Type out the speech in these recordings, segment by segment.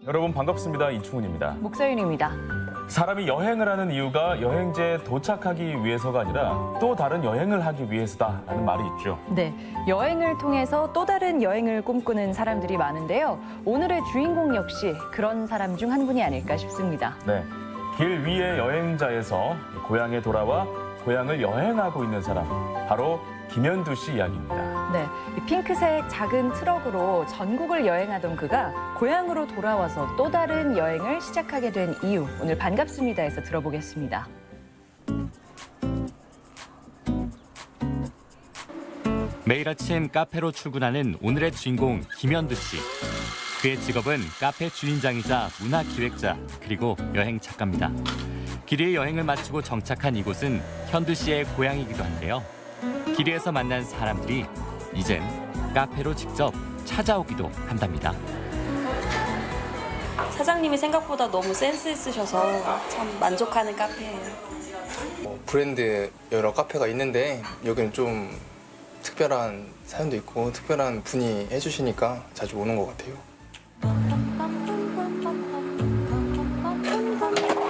여러분 반갑습니다. 이충훈입니다. 목서윤입니다. 사람이 여행을 하는 이유가 여행지에 도착하기 위해서가 아니라 또 다른 여행을 하기 위해서다라는 말이 있죠. 네, 여행을 통해서 또 다른 여행을 꿈꾸는 사람들이 많은데요. 오늘의 주인공 역시 그런 사람 중 한 분이 아닐까 싶습니다. 네, 길 위의 여행자에서 고향에 돌아와 고향을 여행하고 있는 사람, 바로 김현두 씨 이야기입니다. 네, 이 핑크색 작은 트럭으로 전국을 여행하던 그가 고향으로 돌아와서 또 다른 여행을 시작하게 된 이유, 오늘 반갑습니다에서 들어보겠습니다. 매일 아침 카페로 출근하는 오늘의 주인공 김현두 씨. 그의 직업은 카페 주인장이자 문화기획자 그리고 여행 작가입니다. 길이의 여행을 마치고 정착한 이곳은 현두 씨의 고향이기도 한데요. 길이에서 만난 사람들이 이젠 카페로 직접 찾아오기도 한답니다. 사장님이 생각보다 너무 센스 있으셔서 참 만족하는 카페예요. 브랜드 여러 카페가 있는데 여기는 좀 특별한 사연도 있고 특별한 분이 해주시니까 자주 오는 것 같아요.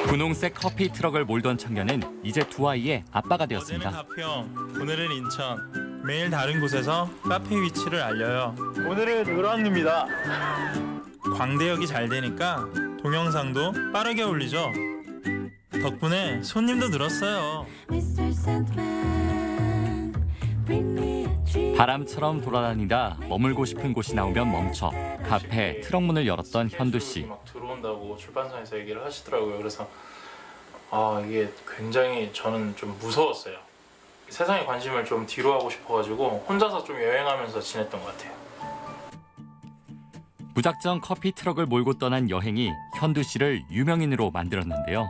분홍색 커피 트럭을 몰던 청년은 이제 두 아이의 아빠가 되었습니다. 어제는 가평, 오늘은 인천. 매일 다른 곳에서 카페 위치를 알려요. 오늘은 을왕입니다. 광대역이 잘 되니까 동영상도 빠르게 올리죠. 덕분에 손님도 늘었어요. 바람처럼 돌아다니다 머물고 싶은 곳이 나오면 멈춰 카페 트럭 문을 열었던 현두 씨. 막 들어온다고 출판사에서 얘기를 하시더라고요. 그래서 이게 굉장히 저는 좀 무서웠어요. 세상에 관심을 좀 뒤로 하고 싶어가지고 혼자서 좀 여행하면서 지냈던 것 같아요. 무작정 커피 트럭을 몰고 떠난 여행이 현두 씨를 유명인으로 만들었는데요.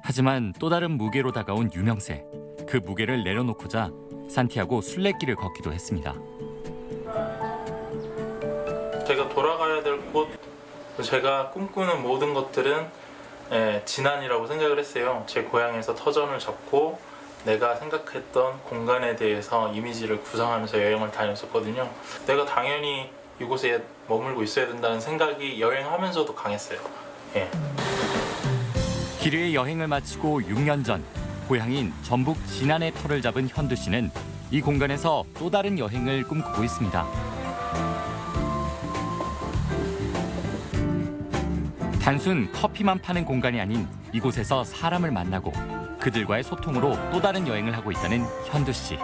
하지만 또 다른 무게로 다가온 유명세. 그 무게를 내려놓고자 산티아고 순례길을 걷기도 했습니다. 제가 돌아가야 될 곳, 제가 꿈꾸는 모든 것들은 진안이라고 생각을 했어요. 제 고향에서 터전을 잡고 내가 생각했던 공간에 대해서 이미지를 구성하면서 여행을 다녔었거든요. 내가 당연히 이곳에 머물고 있어야 된다는 생각이 여행하면서도 강했어요. 길이의 여행을 마치고 6년 전 고향인 전북 진안의 터를 잡은 현두 씨는 이 공간에서 또 다른 여행을 꿈꾸고 있습니다. 단순 커피만 파는 공간이 아닌 이곳에서 사람을 만나고 그들과의 소통으로 또 다른 여행을 하고 있다는 현두 씨.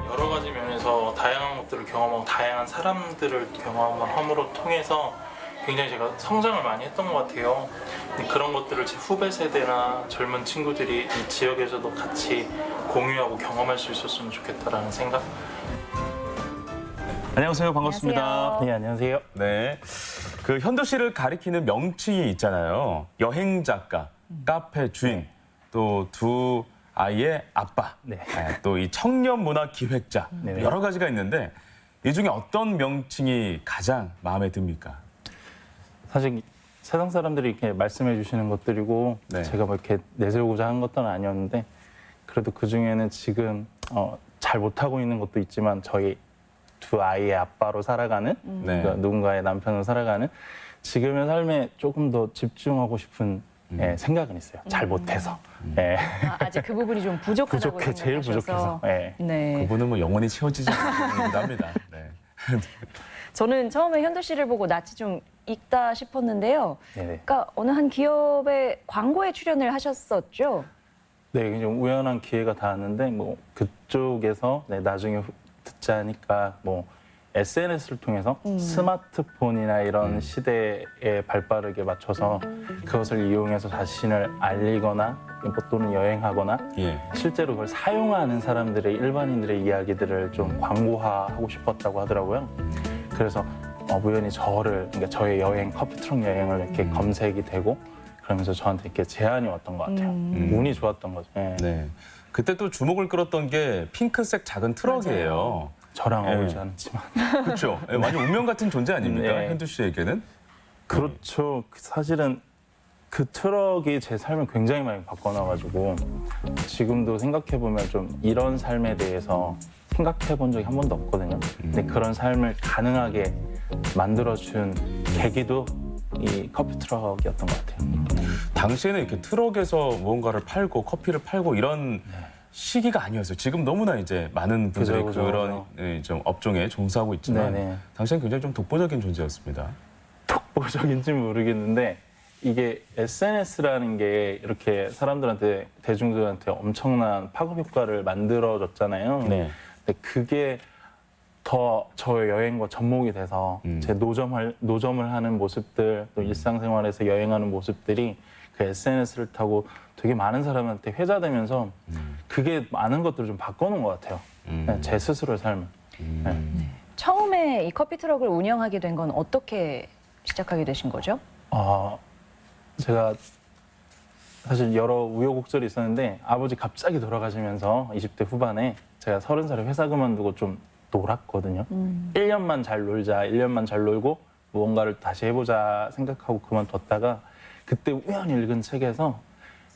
여러 가지 면에서 다양한 것들을 경험하고 다양한 사람들을 경험함으로 통해서 굉장히 제가 성장을 많이 했던 것 같아요. 그런 것들을 제 후배 세대나 젊은 친구들이 이 지역에서도 같이 공유하고 경험할 수 있었으면 좋겠다라는 생각. 안녕하세요. 반갑습니다. 안녕하세요. 네, 안녕하세요. 네, 그 현두 씨를 가리키는 명칭이 있잖아요. 여행 작가, 카페 주인, 또 두 아이의 아빠, 네. 또 이 청년 문화 기획자, 네네. 여러 가지가 있는데 이 중에 어떤 명칭이 가장 마음에 듭니까? 사실 세상 사람들이 이렇게 말씀해 주시는 것들이고 네. 제가 뭐 이렇게 내세우고자 한 것들은 아니었는데 그래도 그 중에는 지금 잘 못하고 있는 것도 있지만 저희 두 아이의 아빠로 살아가는 네. 그러니까 누군가의 남편으로 살아가는 지금의 삶에 조금 더 집중하고 싶은 생각은 있어요. 잘 못해서. 아직 그 부분이 좀 부족하다고 부족해, 제일 생각하셔서. 부족해서. 예. 네. 그분은 뭐 영원히 채워지지 않는 합니다. 네. 저는 처음에 현두 씨를 보고 낯이 좀 익다 싶었는데요. 네네. 그러니까 어느 한 기업의 광고에 출연을 하셨었죠? 네, 좀 우연한 기회가 닿았는데 뭐 그쪽에서 나중에 듣자니까 뭐 SNS를 통해서 스마트폰이나 이런 시대에 발빠르게 맞춰서 그것을 이용해서 자신을 알리거나 뭐 또는 여행하거나 예. 실제로 그걸 사용하는 사람들의 일반인들의 이야기들을 좀 광고화하고 싶었다고 하더라고요. 그래서 우연히 그러니까 저의 여행 커피 트럭 여행을 이렇게 검색이 되고 그러면서 저한테 이렇게 제안이 왔던 것 같아요. 운이 좋았던 거죠. 예. 네. 그때 또 주목을 끌었던 게 핑크색 작은 트럭이에요. 저랑 예. 어울리지 않지만 그렇죠. 네, 완전 운명 같은 존재 아닙니까? 네. 현두 씨에게는? 그렇죠. 사실은 그 트럭이 제 삶을 굉장히 많이 바꿔놔가지고 지금도 생각해보면 좀 이런 삶에 대해서 생각해본 적이 한 번도 없거든요. 근데 그런 삶을 가능하게 만들어준 계기도 이 커피 트럭이었던 것 같아요. 당시에는 이렇게 트럭에서 무언가를 팔고 커피를 팔고 이런 시기가 아니었어요. 지금 너무나 이제 많은 분들이 그죠, 그런 좀 업종에 종사하고 있지만 네네. 당시에는 굉장히 좀 독보적인 존재였습니다. 독보적인지 모르겠는데 이게 SNS라는 게 이렇게 사람들한테 대중들한테 엄청난 파급 효과를 만들어줬잖아요. 네. 근데 그게 더 저의 여행과 접목이 돼서 제 노점을 하는 모습들 또 일상생활에서 여행하는 모습들이 그 SNS를 타고 되게 많은 사람한테 회자되면서 그게 많은 것들을 좀 바꿔놓은 것 같아요. 네, 제 스스로의 삶을. 네. 처음에 이 커피 트럭을 운영하게 된 건 어떻게 시작하게 되신 거죠? 제가 사실 여러 우여곡절이 있었는데 아버지 갑자기 돌아가시면서 20대 후반에 제가 30살에 회사 그만두고 좀 놀았거든요. 1년만 잘 놀자, 1년만 잘 놀고 무언가를 다시 해보자 생각하고 그만뒀다가 그때 우연히 읽은 책에서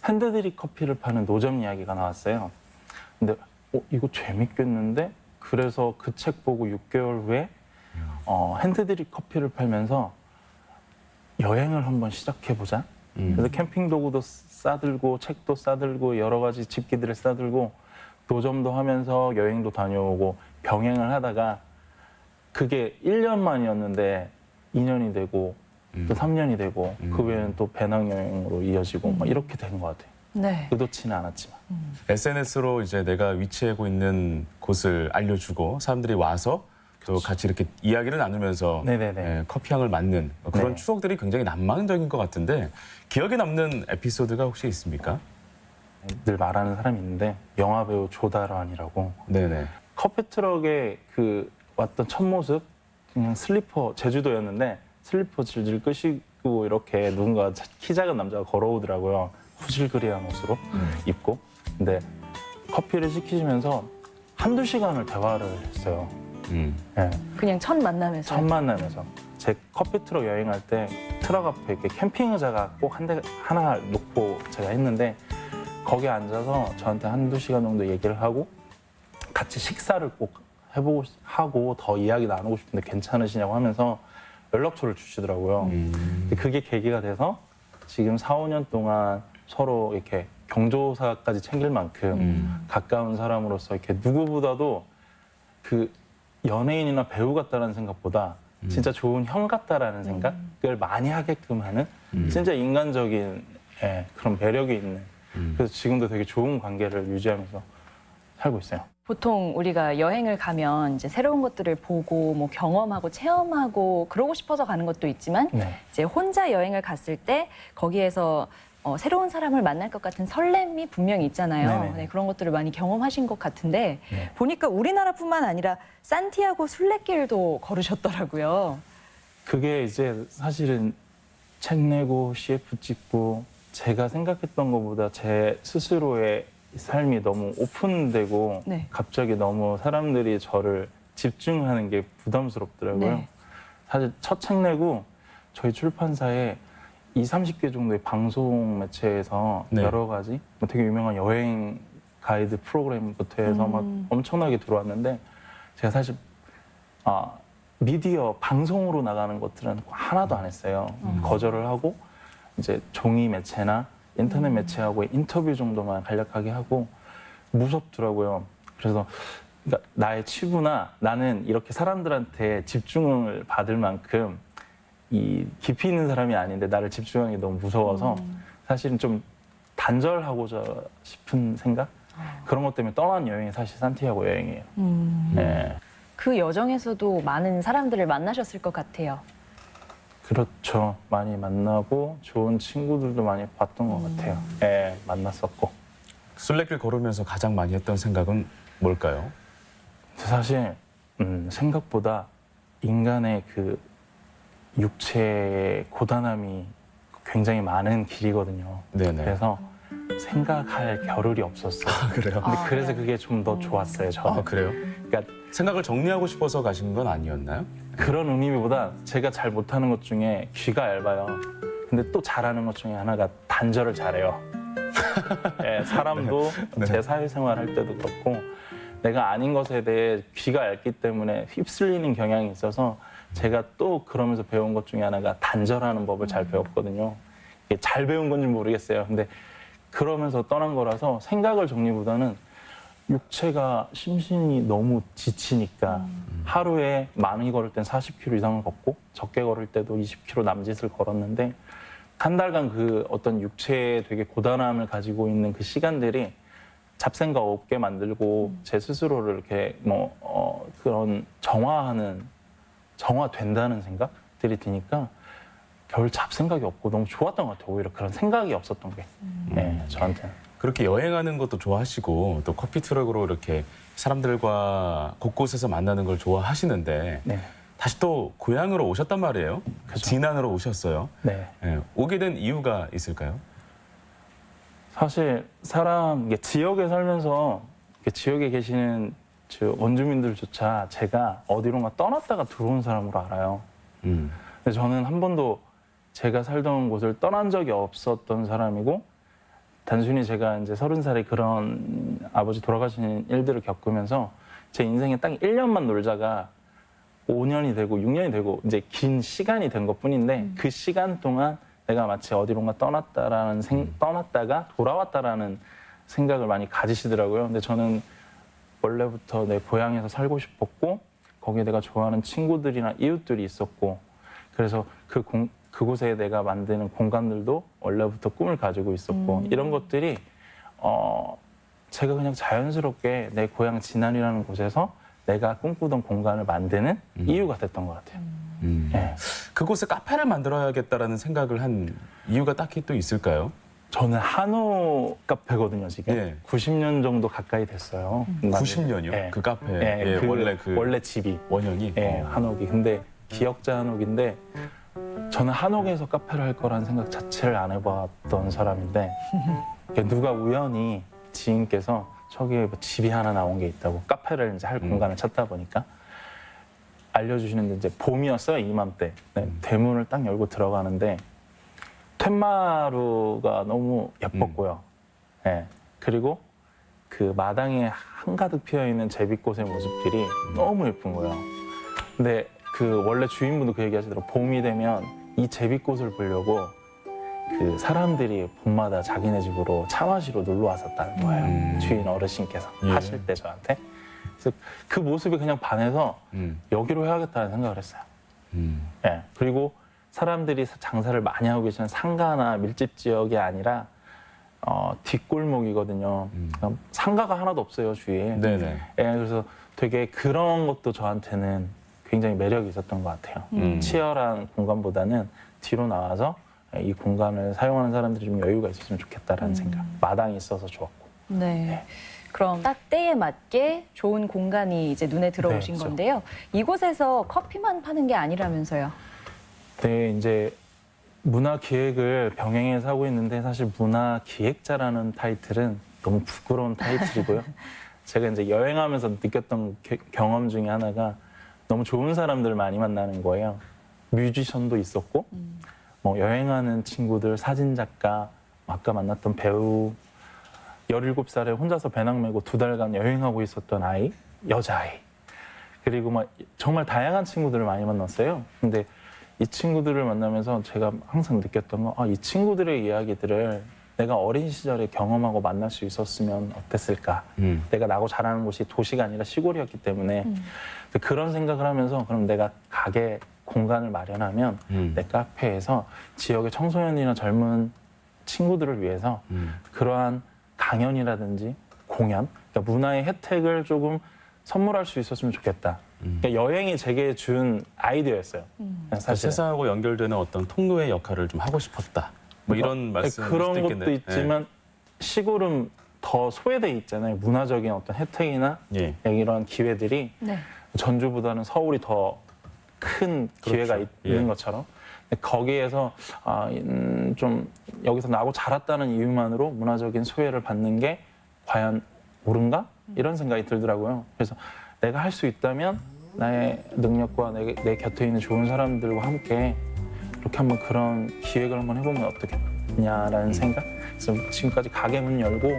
핸드드립 커피를 파는 노점 이야기가 나왔어요. 근데 이거 재밌겠는데? 그래서 그 책 보고 6개월 후에 핸드드립 커피를 팔면서 여행을 한번 시작해보자. 그래서 캠핑 도구도 싸들고 책도 싸들고 여러 가지 집기들을 싸들고 노점도 하면서 여행도 다녀오고 병행을 하다가 그게 1년 만이었는데 2년이 되고 또 3년이 되고 그 외에는 또 배낭여행으로 이어지고 막 이렇게 된 것 같아요. 네. 의도치는 않았지만. SNS로 이제 내가 위치하고 있는 곳을 알려주고 사람들이 와서 또 같이 이렇게 이야기를 나누면서 네네네. 커피향을 맡는 그런 네. 추억들이 굉장히 낭만적인 것 같은데 기억에 남는 에피소드가 혹시 있습니까? 늘 말하는 사람이 있는데 영화배우 조다란이라고 네네. 커피 트럭에 그 왔던 첫 모습 그냥 슬리퍼 제주도였는데 슬리퍼 질질 끄시고 이렇게 누군가 키 작은 남자가 걸어오더라고요. 후질그리한 옷으로 입고. 근데 커피를 시키시면서 한두 시간을 대화를 했어요. 네. 그냥 첫 만남에서. 첫 만남에서 제 커피 트럭 여행할 때 트럭 앞에 이렇게 캠핑 의자가 꼭 하나 놓고 제가 했는데 거기에 앉아서 저한테 한두 시간 정도 얘기를 하고 같이 식사를 꼭 해보고 하고 더 이야기 나누고 싶은데 괜찮으시냐고 하면서 연락처를 주시더라고요. 근데 그게 계기가 돼서 지금 4, 5년 동안 서로 이렇게 경조사까지 챙길 만큼 가까운 사람으로서 이렇게 누구보다도 그 연예인이나 배우 같다라는 생각보다 진짜 좋은 형 같다라는 생각을 많이 하게끔 하는 진짜 인간적인 그런 매력이 있는 그래서 지금도 되게 좋은 관계를 유지하면서 살고 있어요. 보통 우리가 여행을 가면 이제 새로운 것들을 보고 뭐 경험하고 체험하고 그러고 싶어서 가는 것도 있지만 네. 이제 혼자 여행을 갔을 때 거기에서 새로운 사람을 만날 것 같은 설렘이 분명히 있잖아요. 네네. 네, 그런 것들을 많이 경험하신 것 같은데 네. 보니까 우리나라뿐만 아니라 산티아고 순례길도 걸으셨더라고요. 그게 이제 사실은 책 내고 CF 찍고 제가 생각했던 것보다 제 스스로의 삶이 너무 오픈되고 네. 갑자기 너무 사람들이 저를 집중하는 게 부담스럽더라고요. 네. 사실 첫 책 내고 저희 출판사에 20-30개 정도의 방송 매체에서 네. 여러 가지 뭐 되게 유명한 여행 가이드 프로그램부터 해서 막 엄청나게 들어왔는데 제가 사실 미디어 방송으로 나가는 것들은 하나도 안 했어요. 거절을 하고 이제 종이 매체나 인터넷 매체하고 인터뷰 정도만 간략하게 하고 무섭더라고요. 그래서 그러니까 나의 치부나 나는 이렇게 사람들한테 집중을 받을 만큼 이 깊이 있는 사람이 아닌데 나를 집중하는 게 너무 무서워서 사실은 좀 단절하고자 싶은 생각? 그런 것 때문에 떠난 여행이 사실 산티아고 여행이에요. 네. 그 여정에서도 많은 사람들을 만나셨을 것 같아요. 그렇죠. 많이 만나고 좋은 친구들도 많이 봤던 것 같아요. 네, 만났었고. 순례길 걸으면서 가장 많이 했던 생각은 뭘까요? 사실 생각보다 인간의 그 육체의 고단함이 굉장히 많은 길이거든요. 네네. 그래서 생각할 겨를이 없었어요. 그래요? 근데 그래서 그게 좀 더 좋았어요, 저는. 그래요? 그러니까 생각을 정리하고 싶어서 가신 건 아니었나요? 그런 의미보다 제가 잘 못하는 것 중에 귀가 얇아요. 근데 또 잘하는 것 중에 하나가 단절을 잘해요. 예, 사람도 제 사회생활 할 때도 그렇고 내가 아닌 것에 대해 귀가 얇기 때문에 휩쓸리는 경향이 있어서 제가 또 그러면서 배운 것 중에 하나가 단절하는 법을 잘 배웠거든요. 이게 잘 배운 건지 모르겠어요. 근데 그러면서 떠난 거라서 생각을 정리보다는 육체가 심신이 너무 지치니까 하루에 많이 걸을 땐 40km 이상을 걷고 적게 걸을 때도 20km 남짓을 걸었는데 한 달간 그 어떤 육체에 되게 고단함을 가지고 있는 그 시간들이 잡생각 없게 만들고 제 스스로를 이렇게 그런 정화된다는 생각들이 드니까 별 잡생각이 없고 너무 좋았던 것 같아요. 오히려 그런 생각이 없었던 게 네, 저한테는. 그렇게 여행하는 것도 좋아하시고 또 커피 트럭으로 이렇게 사람들과 곳곳에서 만나는 걸 좋아하시는데 네. 다시 또 고향으로 오셨단 말이에요. 그죠. 진안으로 오셨어요. 네. 예, 오게 된 이유가 있을까요? 사실 이게 지역에 살면서 이게 지역에 계시는 원주민들조차 제가 어디론가 떠났다가 들어온 사람으로 알아요. 근데 저는 한 번도 제가 살던 곳을 떠난 적이 없었던 사람이고 단순히 제가 이제 30살에 그런 아버지 돌아가신 일들을 겪으면서 제 인생에 딱 1년만 놀자가 5년이 되고 6년이 되고 이제 긴 시간이 된 것뿐인데 그 시간 동안 내가 마치 어디론가 떠났다가 돌아왔다라는 생각을 많이 가지시더라고요. 근데 저는 원래부터 내 고향에서 살고 싶었고 거기에 내가 좋아하는 친구들이나 이웃들이 있었고 그래서 그곳에 내가 만드는 공간들도 원래부터 꿈을 가지고 있었고 이런 것들이 제가 그냥 자연스럽게 내 고향 진안이라는 곳에서 내가 꿈꾸던 공간을 만드는 이유가 됐던 것 같아요. 네. 그곳에 카페를 만들어야겠다라는 생각을 한 이유가 딱히 또 있을까요? 저는 한옥 카페거든요, 지금. 예. 90년 정도 가까이 됐어요. 90년이요? 네. 그 카페 네, 원래 집이. 원형이. 예, 한옥이. 근데 기역자 한옥인데 저는 한옥에서 카페를 할 거라는 생각 자체를 안 해봤던 사람인데 누가 우연히 지인께서 저기에 뭐 집이 하나 나온 게 있다고 카페를 이제 할 공간을 찾다 보니까 알려주시는데 이제 봄이었어요, 이맘때. 네, 대문을 딱 열고 들어가는데 툇마루가 너무 예뻤고요. 네, 그리고 그 마당에 한가득 피어있는 제비꽃의 모습들이 너무 예쁜 거예요. 근데 그 원래 주인분도 그 얘기하시더라고요. 봄이 되면 이 제비꽃을 보려고 그 사람들이 봄마다 자기네 집으로 차 마시러 놀러 왔었다는 거예요. 주인 어르신께서 예. 하실 때 저한테. 그래서 그 모습이 그냥 반해서 여기로 해야겠다는 생각을 했어요. 예. 그리고 사람들이 장사를 많이 하고 계시는 상가나 밀집 지역이 아니라 뒷골목이거든요. 그러니까 상가가 하나도 없어요, 주위에. 네네. 예, 그래서 되게 그런 것도 저한테는 굉장히 매력이 있었던 것 같아요. 치열한 공간보다는 뒤로 나와서 이 공간을 사용하는 사람들이 좀 여유가 있었으면 좋겠다라는 생각. 마당이 있어서 좋았고. 네. 그럼 딱 때에 맞게 좋은 공간이 이제 눈에 들어오신 네, 그렇죠. 건데요. 이곳에서 커피만 파는 게 아니라면서요. 네, 이제 문화 기획을 병행해서 하고 있는데 사실 문화 기획자라는 타이틀은 너무 부끄러운 타이틀이고요. 제가 이제 여행하면서 느꼈던 경험 중에 하나가 너무 좋은 사람들 많이 만나는 거예요. 뮤지션도 있었고, 뭐 여행하는 친구들, 사진작가, 아까 만났던 배우, 17살에 혼자서 배낭 메고 2달간 여행하고 있었던 아이, 여자아이. 그리고 막 정말 다양한 친구들을 많이 만났어요. 근데 이 친구들을 만나면서 제가 항상 느꼈던 건 이 친구들의 이야기들을 내가 어린 시절에 경험하고 만날 수 있었으면 어땠을까. 내가 나고 자라는 곳이 도시가 아니라 시골이었기 때문에 그런 생각을 하면서 그럼 내가 가게 공간을 마련하면 내 카페에서 지역의 청소년이나 젊은 친구들을 위해서 그러한 강연이라든지 공연, 그러니까 문화의 혜택을 조금 선물할 수 있었으면 좋겠다. 그러니까 여행이 제게 준 아이디어였어요. 사실 세상하고 연결되는 어떤 통로의 역할을 좀 하고 싶었다. 뭐 이런 말씀 그런 것도 있지만 시골은 더 소외돼 있잖아요. 문화적인 어떤 혜택이나 예. 이런 기회들이 네. 전주보다는 서울이 더 큰 기회가 그렇죠. 있는 예. 것처럼 거기에서 좀 여기서 나고 자랐다는 이유만으로 문화적인 소외를 받는 게 과연 옳은가? 이런 생각이 들더라고요. 그래서 내가 할 수 있다면 나의 능력과 내 곁에 있는 좋은 사람들과 함께 이렇게 한번 그런 기획을 한번 해보면 어떻겠냐라는 생각. 그래서 지금까지 가게 문 열고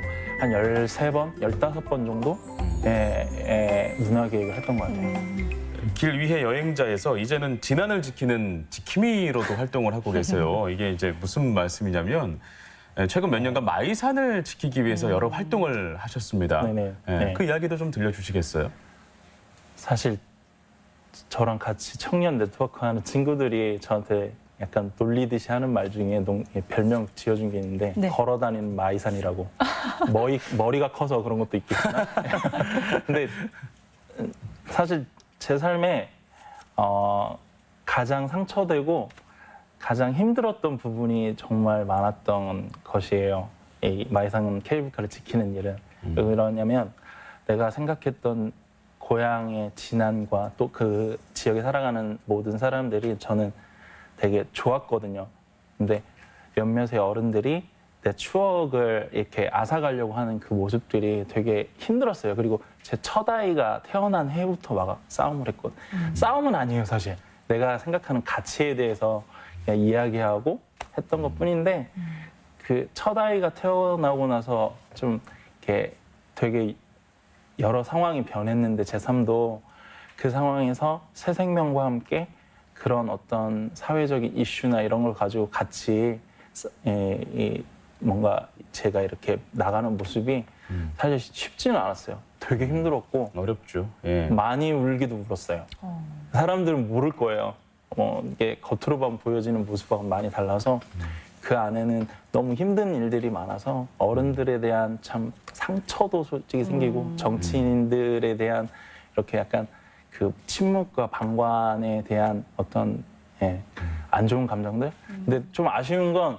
한 13번, 15번 정도 문화 기획을 했던 것 같아요. 길 위의 여행자에서 이제는 진안을 지키는 지킴이로도 활동을 하고 계세요. 이게 이제 무슨 말씀이냐면 최근 몇 년간 마이산을 지키기 위해서 여러 활동을 하셨습니다. 네네. 네. 그 이야기도 좀 들려주시겠어요? 사실 저랑 같이 청년 네트워크 하는 친구들이 저한테 약간 놀리듯이 하는 말 중에 별명 지어준 게 있는데 네. 걸어다니는 마이산이라고. 머리가 커서 그런 것도 있겠지만. 근데 사실 제 삶에 가장 상처되고 가장 힘들었던 부분이 정말 많았던 것이에요. 이 마이산 케이블카를 지키는 일은. 왜 그러냐면 내가 생각했던 고향의 진안과 또 그 지역에 살아가는 모든 사람들이 저는 되게 좋았거든요. 근데 몇몇의 어른들이 내 추억을 이렇게 앗아가려고 하는 그 모습들이 되게 힘들었어요. 그리고 제 첫 아이가 태어난 해부터 막 싸움을 했거든. 싸움은 아니에요, 사실. 내가 생각하는 가치에 대해서 그냥 이야기하고 했던 것뿐인데 그 첫 아이가 태어나고 나서 좀 이렇게 되게 여러 상황이 변했는데 제 삶도 그 상황에서 새 생명과 함께 그런 어떤 사회적인 이슈나 이런 걸 가지고 같이 뭔가 제가 이렇게 나가는 모습이 사실 쉽지는 않았어요. 되게 힘들었고 어렵죠. 예. 많이 울기도 울었어요. 사람들은 모를 거예요. 이게 겉으로만 보여지는 모습하고 많이 달라서 그 안에는 너무 힘든 일들이 많아서 어른들에 대한 참 상처도 솔직히 생기고 정치인들에 대한 이렇게 약간 그 침묵과 방관에 대한 어떤 안 좋은 감정들. 근데 좀 아쉬운 건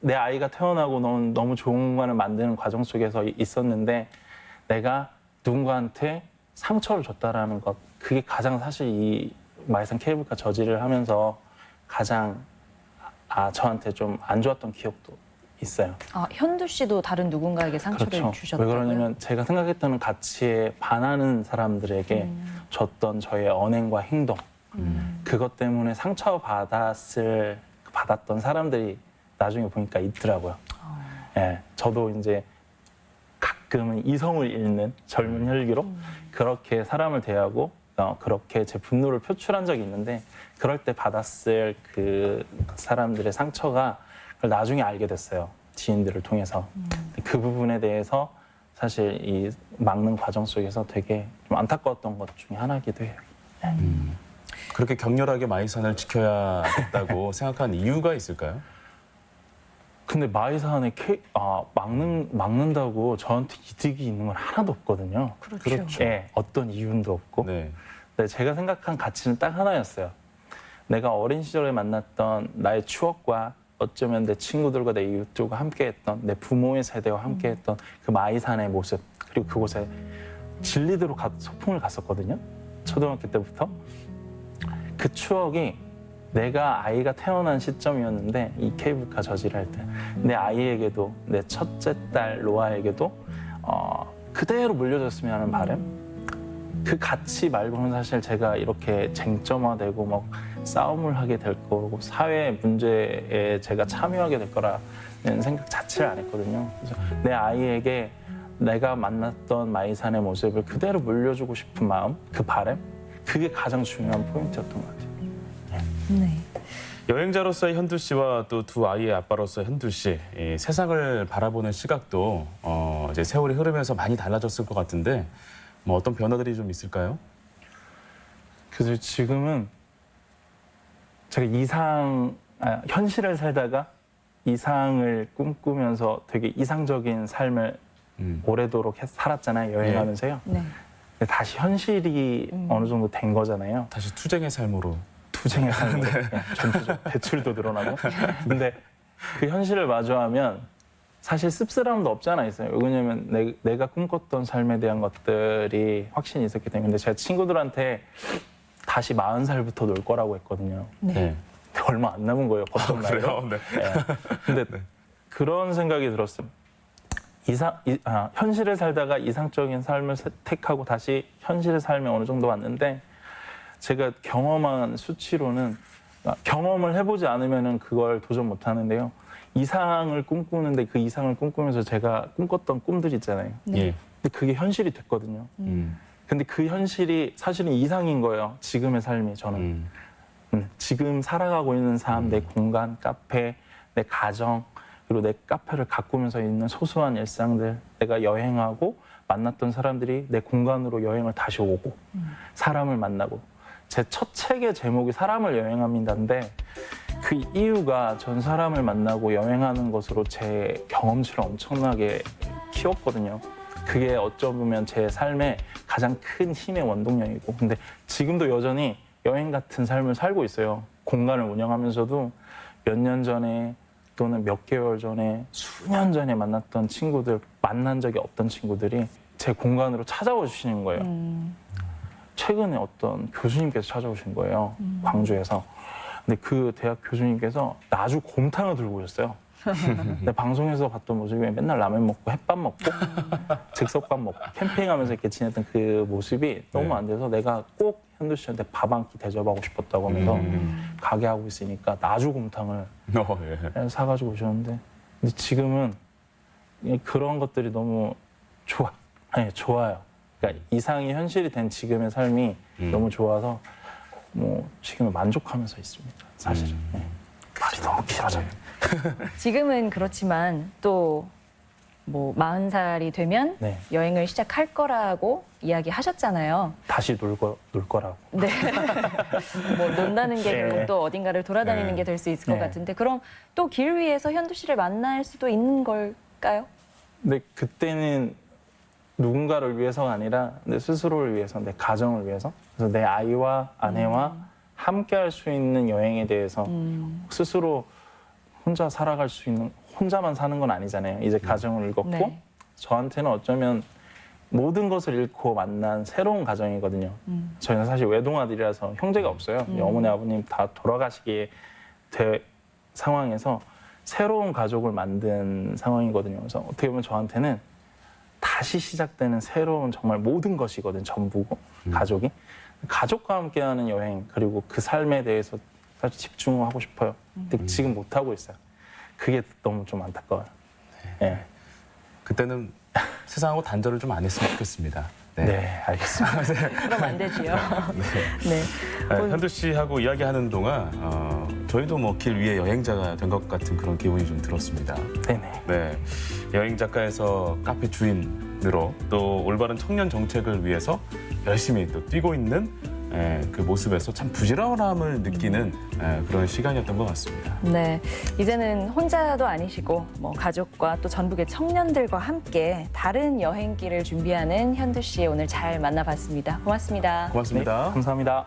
내 아이가 태어나고 너무 좋은 공간을 만드는 과정 속에서 있었는데 내가 누군가한테 상처를 줬다라는 것, 그게 가장 사실 이 마이산 케이블카 저지를 하면서 가장 저한테 좀 안 좋았던 기억도 있어요. 현두 씨도 다른 누군가에게 상처를 그렇죠. 주셨다고요? 왜 그러냐면 제가 생각했던 가치에 반하는 사람들에게 줬던 저의 언행과 행동, 그것 때문에 받았던 사람들이 나중에 보니까 있더라고요. 예, 저도 이제 가끔은 이성을 잃는 젊은 혈기로 그렇게 사람을 대하고 그렇게 제 분노를 표출한 적이 있는데 그럴 때 받았을 그 사람들의 상처가 그걸 나중에 알게 됐어요. 지인들을 통해서. 그 부분에 대해서 사실 이 막는 과정 속에서 되게 좀 안타까웠던 것 중에 하나이기도 해요. 그렇게 격렬하게 마이산을 지켜야겠다고 생각한 이유가 있을까요? 근데 마이산에 막는다고 저한테 이득이 있는 건 하나도 없거든요. 그렇죠. 예, 어떤 이윤도 없고. 네. 근데 제가 생각한 가치는 딱 하나였어요. 내가 어린 시절에 만났던 나의 추억과 어쩌면 내 친구들과 내 이웃들과 함께했던 내 부모의 세대와 함께했던 그 마이산의 모습, 그리고 그곳에 진리대로 소풍을 갔었거든요. 초등학교 때부터. 그 추억이 내가 아이가 태어난 시점이었는데 이 케이블카 저지를 할 때 내 아이에게도 내 첫째 딸 로아에게도 그대로 물려줬으면 하는 바람. 그 가치 말고는 사실 제가 이렇게 쟁점화되고 막 싸움을 하게 될 거고 사회 문제에 제가 참여하게 될 거라는 생각 자체를 안 했거든요. 그래서 내 아이에게 내가 만났던 마이산의 모습을 그대로 물려주고 싶은 마음, 그 바람, 그게 가장 중요한 포인트였던 것 같아요. 네. 여행자로서의 현두 씨와 또 두 아이의 아빠로서의 현두 씨, 이 세상을 바라보는 시각도 이제 세월이 흐르면서 많이 달라졌을 것 같은데 뭐 어떤 변화들이 좀 있을까요? 그래서 지금은 제가 현실을 살다가 이상을 꿈꾸면서 되게 이상적인 삶을 오래도록 살았잖아요. 여행하면서요. 네. 근데 다시 현실이 어느 정도 된 거잖아요. 다시 투쟁의 삶으로. 투쟁의 삶으로 전투적 대출도 늘어나고. 근데 그 현실을 마주하면 사실 씁쓸함도 없지 않아 있어요. 왜냐면 내가 꿈꿨던 삶에 대한 것들이 확신이 있었기 때문에. 근데 제가 친구들한테 다시 40살부터 놀 거라고 했거든요. 네. 얼마 안 남은 거예요. 걷던 나이로. 네. 근데 그런 생각이 들었어요. 현실을 살다가 이상적인 삶을 택하고 다시 현실의 삶에 어느 정도 왔는데 제가 경험한 수치로는 경험을 해보지 않으면 그걸 도전 못 하는데요. 이상을 꿈꾸는데 그 이상을 꿈꾸면서 제가 꿈꿨던 꿈들 있잖아요. 예. 근데 그게 현실이 됐거든요. 음. 근데 그 현실이 사실은 이상인 거예요. 지금의 삶이 저는. 지금 살아가고 있는 삶, 내 공간, 카페, 내 가정, 그리고 내 카페를 가꾸면서 있는 소소한 일상들, 내가 여행하고 만났던 사람들이 내 공간으로 여행을 다시 오고 사람을 만나고 제 첫 책의 제목이 사람을 여행합니다인데 그 이유가 전 사람을 만나고 여행하는 것으로 제 경험치를 엄청나게 키웠거든요. 그게 어쩌면 제 삶의 가장 큰 힘의 원동력이고 근데 지금도 여전히 여행 같은 삶을 살고 있어요. 공간을 운영하면서도 몇 년 전에 또는 몇 개월 전에 수년 전에 만났던 친구들, 만난 적이 없던 친구들이 제 공간으로 찾아와 주시는 거예요. 최근에 어떤 교수님께서 찾아오신 거예요. 광주에서. 근데 그 대학 교수님께서 나주 곰탕을 들고 오셨어요. 근데 방송에서 봤던 모습이 맨날 라면 먹고 햇밥 먹고 즉석밥 먹고 캠핑하면서 이렇게 지냈던 그 모습이 너무 안 돼서 내가 꼭 현두 씨한테 밥 한 끼 대접하고 싶었다고 하면서 가게 하고 있으니까 나주 곰탕을 예. 사가지고 오셨는데 근데 지금은 그런 것들이 너무 좋아요. 그러니까 이상이 현실이 된 지금의 삶이 너무 좋아서 뭐 지금은 만족하면서 있습니다. 사실은. 말이 너무 길어져요. 지금은 그렇지만 또 뭐 40살이 되면 네. 여행을 시작할 거라고 이야기하셨잖아요. 다시 놀 거라고. 네. 뭐 논다는 게 네. 결국 또 어딘가를 돌아다니는 네. 게 될 수 있을 것 네. 같은데 그럼 또 길 위에서 현두 씨를 만날 수도 있는 걸까요? 근데 그때는 누군가를 위해서가 아니라 내 스스로를 위해서, 내 가정을 위해서, 그래서 내 아이와 아내와 함께 할 수 있는 여행에 대해서 스스로 혼자 살아갈 수 있는, 혼자만 사는 건 아니잖아요. 이제 가정을 잃었고 네. 저한테는 어쩌면 모든 것을 잃고 만난 새로운 가정이거든요. 저희는 사실 외동아들이라서 형제가 없어요. 어머니, 아버님 다 돌아가시게 된 상황에서 새로운 가족을 만든 상황이거든요. 그래서 어떻게 보면 저한테는 다시 시작되는 새로운 정말 모든 것이거든요. 전부고 가족이. 가족과 함께하는 여행 그리고 그 삶에 대해서 사실 집중하고 싶어요. 근데 지금 못하고 있어요. 그게 너무 좀 안타까워요. 네. 그때는 세상하고 단절을 좀 안 했으면 좋겠습니다. 네, 알겠습니다. 그럼 안 되지요. 네. 현두 씨하고 이야기하는 동안 저희도 뭐 길 위에 여행자가 된 것 같은 그런 기분이 좀 들었습니다. 네네. 네, 여행 작가에서 카페 주인으로 또 올바른 청년 정책을 위해서 열심히 또 뛰고 있는 그 모습에서 참 부지런함을 느끼는 그런 시간이었던 것 같습니다. 네, 이제는 혼자도 아니시고 뭐 가족과 또 전국의 청년들과 함께 다른 여행길을 준비하는 현두 씨 오늘 잘 만나봤습니다. 고맙습니다. 고맙습니다. 감사합니다.